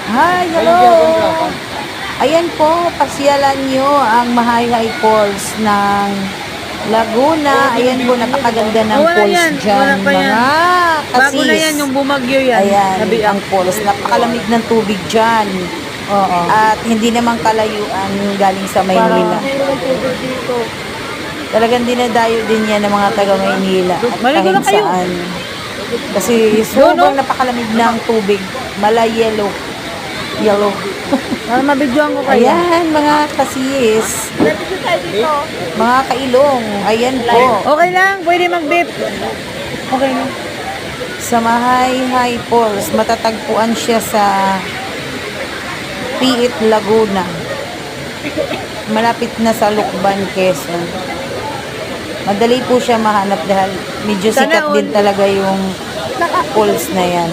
Hi, hello! Ayan po, pasyalan nyo ang Mahayhay Falls ng Laguna. Ayan po, napakaganda ng Wala falls yan, dyan, wala pa yan. mga Bago na kasis. yan, yung bumagyo yan. Ayan, Sabi ang falls. Napakalamig ng tubig dyan. Oo. At hindi naman kalayuan galing sa Maynila. Talagang dinadayo din yan ng mga taga Maynila. At Maligo na kahit kayo. saan. Kasi sobrang napakalamig ng tubig. Mala yellow. Yellow. Para mabidyoan ko kayo. Ayan, mga kasis. Mga kailong. Ayan po. Okay lang, pwede mag-beep. Okay lang. Sa Mahayhay Falls, matatagpuan siya sa Piit, Laguna. Malapit na sa Lucban, Quezon. Madali po siya mahanap dahil medyo Sana sikat din all. talaga yung falls na yan.